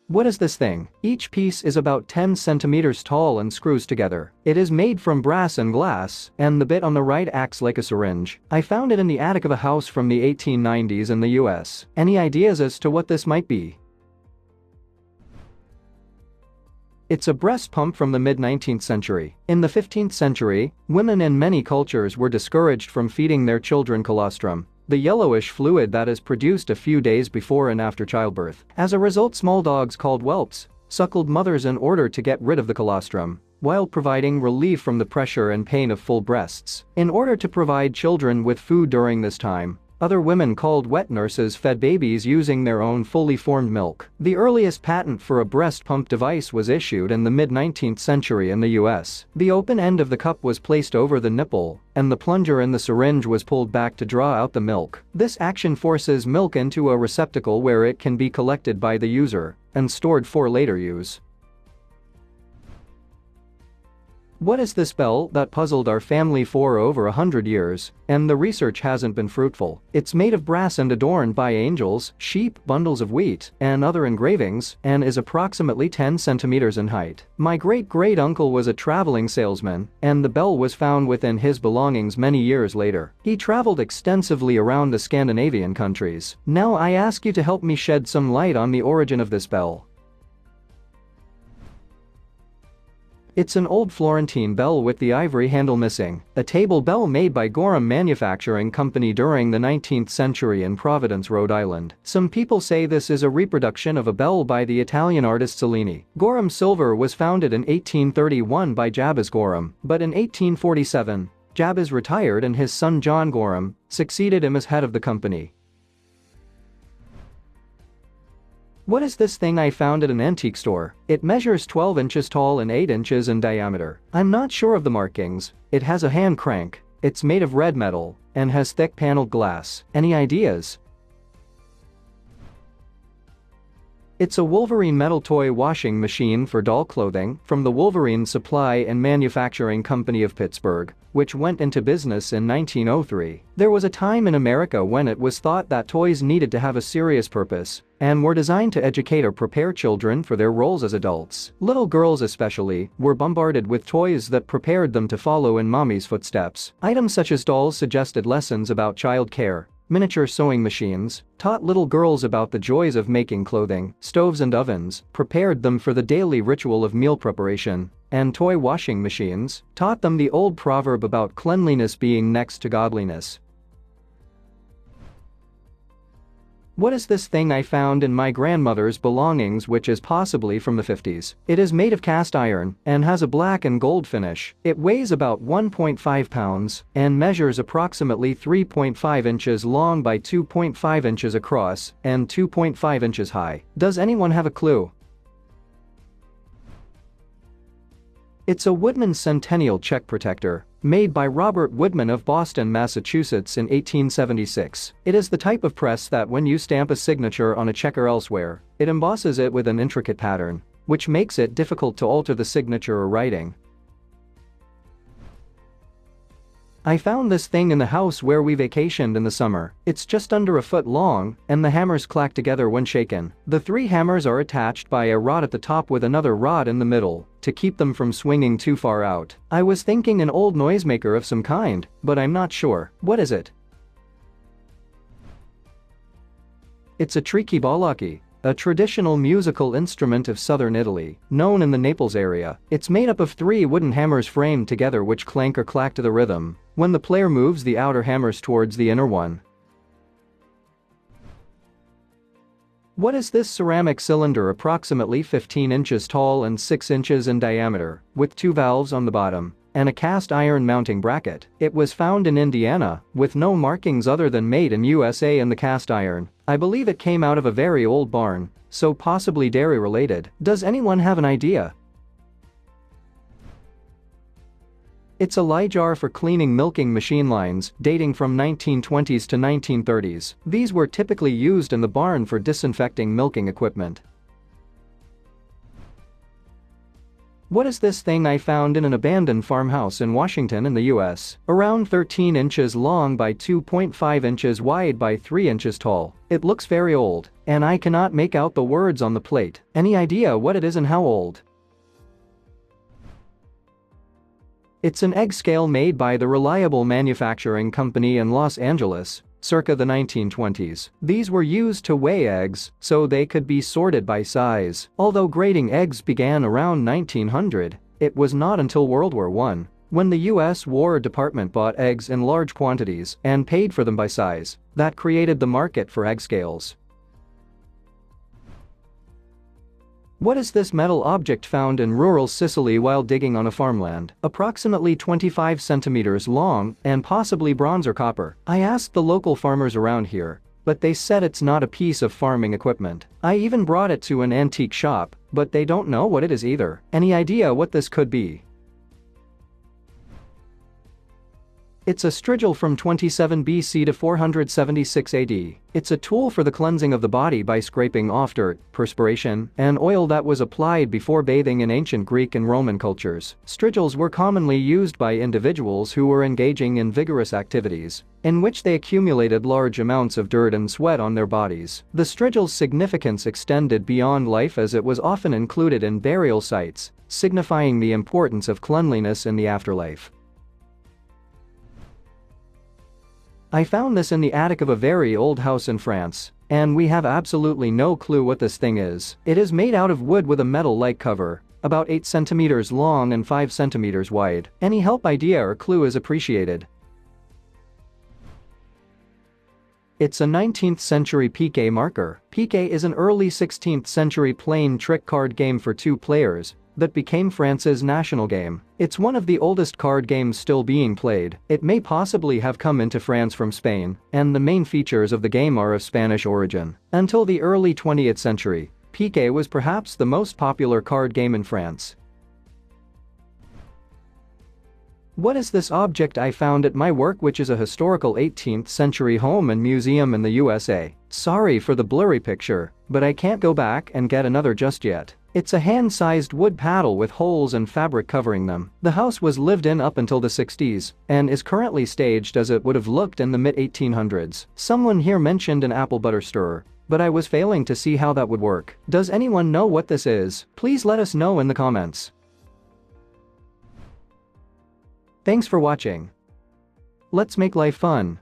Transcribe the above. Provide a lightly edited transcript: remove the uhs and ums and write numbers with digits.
What is this thing? Each piece is about 10 centimeters tall and screws together. It is made from brass and glass, and the bit on the right acts like a syringe. I found it in the attic of a house from the 1890s in the US. Any ideas as to what this might be? It's a breast pump from the mid-19th century. In the 15th century, women in many cultures were discouraged from feeding their children colostrum, the yellowish fluid that is produced a few days before and after childbirth. As a result, small dogs called whelps suckled mothers in order to get rid of the colostrum, while providing relief from the pressure and pain of full breasts. In order to provide children with food during this time, other women called wet nurses fed babies using their own fully formed milk. The earliest patent for a breast pump device was issued in the mid-19th century in the US. The open end of the cup was placed over the nipple, and the plunger in the syringe was pulled back to draw out the milk. This action forces milk into a receptacle where it can be collected by the user and stored for later use. What is this bell that puzzled our family for over 100 years, and the research hasn't been fruitful? It's made of brass and adorned by angels, sheep, bundles of wheat, and other engravings, and is approximately 10 centimeters in height. My great-great-uncle was a traveling salesman, and the bell was found within his belongings many years later. He traveled extensively around the Scandinavian countries. Now I ask you to help me shed some light on the origin of this bell. It's an old Florentine bell with the ivory handle missing, a table bell made by Gorham Manufacturing Company during the 19th century in Providence, Rhode Island. Some people say this is a reproduction of a bell by the Italian artist Cellini. Gorham silver was founded in 1831 by Jabez Gorham, but in 1847, Jabez retired and his son John Gorham succeeded him as head of the company. What is this thing I found at an antique store? It measures 12 inches tall and 8 inches in diameter. I'm not sure of the markings. It has a hand crank. It's made of red metal and has thick paneled glass. Any ideas? It's a Wolverine metal toy washing machine for doll clothing from the Wolverine Supply and Manufacturing Company of Pittsburgh, which went into business in 1903. There was a time in America when it was thought that toys needed to have a serious purpose and were designed to educate or prepare children for their roles as adults. Little girls especially were bombarded with toys that prepared them to follow in mommy's footsteps. Items such as dolls suggested lessons about child care. Miniature sewing machines taught little girls about the joys of making clothing. Stoves and ovens prepared them for the daily ritual of meal preparation. And toy washing machines taught them the old proverb about cleanliness being next to godliness. What is this thing I found in my grandmother's belongings, which is possibly from the 50s? It is made of cast iron and has a black and gold finish. It weighs about 1.5 pounds and measures approximately 3.5 inches long by 2.5 inches across and 2.5 inches high. Does anyone have a clue? It's a Woodman Centennial check protector, made by Robert Woodman of Boston, Massachusetts in 1876. It is the type of press that when you stamp a signature on a check or elsewhere, it embosses it with an intricate pattern, which makes it difficult to alter the signature or writing. I found this thing in the house where we vacationed in the summer. It's just under a foot long, and the hammers clack together when shaken. The 3 hammers are attached by a rod at the top with another rod in the middle to keep them from swinging too far out. I was thinking an old noisemaker of some kind, but I'm not sure. What is it? It's a tricky balocchi, a traditional musical instrument of southern Italy, known in the Naples area. It's made up of 3 wooden hammers framed together which clank or clack to the rhythm when the player moves the outer hammers towards the inner one. What is this ceramic cylinder approximately 15 inches tall and 6 inches in diameter, with 2 valves on the bottom and a cast iron mounting bracket? It was found in Indiana, with no markings other than made in USA in the cast iron. I believe it came out of a very old barn, so possibly dairy related. Does anyone have an idea? It's a lye jar for cleaning milking machine lines, dating from 1920s to 1930s. These were typically used in the barn for disinfecting milking equipment. What is this thing I found in an abandoned farmhouse in Washington in the US? Around 13 inches long by 2.5 inches wide by 3 inches tall. It looks very old, and I cannot make out the words on the plate. Any idea what it is and how old? It's an egg scale made by the Reliable Manufacturing Company in Los Angeles, circa the 1920s. These were used to weigh eggs, so they could be sorted by size. Although grading eggs began around 1900, it was not until World War I, when the US War Department bought eggs in large quantities and paid for them by size, that created the market for egg scales. What is this metal object found in rural Sicily while digging on a farmland? Approximately 25 centimeters long and possibly bronze or copper. I asked the local farmers around here, but they said it's not a piece of farming equipment. I even brought it to an antique shop, but they don't know what it is either. Any idea what this could be? It's a strigil from 27 BC to 476 AD. It's a tool for the cleansing of the body by scraping off dirt, perspiration, and oil that was applied before bathing in ancient Greek and Roman cultures. Strigils were commonly used by individuals who were engaging in vigorous activities, in which they accumulated large amounts of dirt and sweat on their bodies. The strigil's significance extended beyond life as it was often included in burial sites, signifying the importance of cleanliness in the afterlife. I found this in the attic of a very old house in France, and we have absolutely no clue what this thing is. It is made out of wood with a metal-like cover, about 8 centimeters long and 5 centimeters wide. Any help, idea, or clue is appreciated. It's a 19th century piquet marker. Piquet is an early 16th century plain trick card game for 2 players that became France's national game. It's one of the oldest card games still being played. It may possibly have come into France from Spain, and the main features of the game are of Spanish origin. Until the early 20th century, piquet was perhaps the most popular card game in France. What is this object I found at my work, which is a historical 18th century home and museum in the USA? Sorry for the blurry picture, but I can't go back and get another just yet. It's a hand-sized wood paddle with holes and fabric covering them. The house was lived in up until the 60s and is currently staged as it would have looked in the mid-1800s. Someone here mentioned an apple butter stirrer, but I was failing to see how that would work. Does anyone know what this is? Please let us know in the comments. Thanks for watching. Let's make life fun.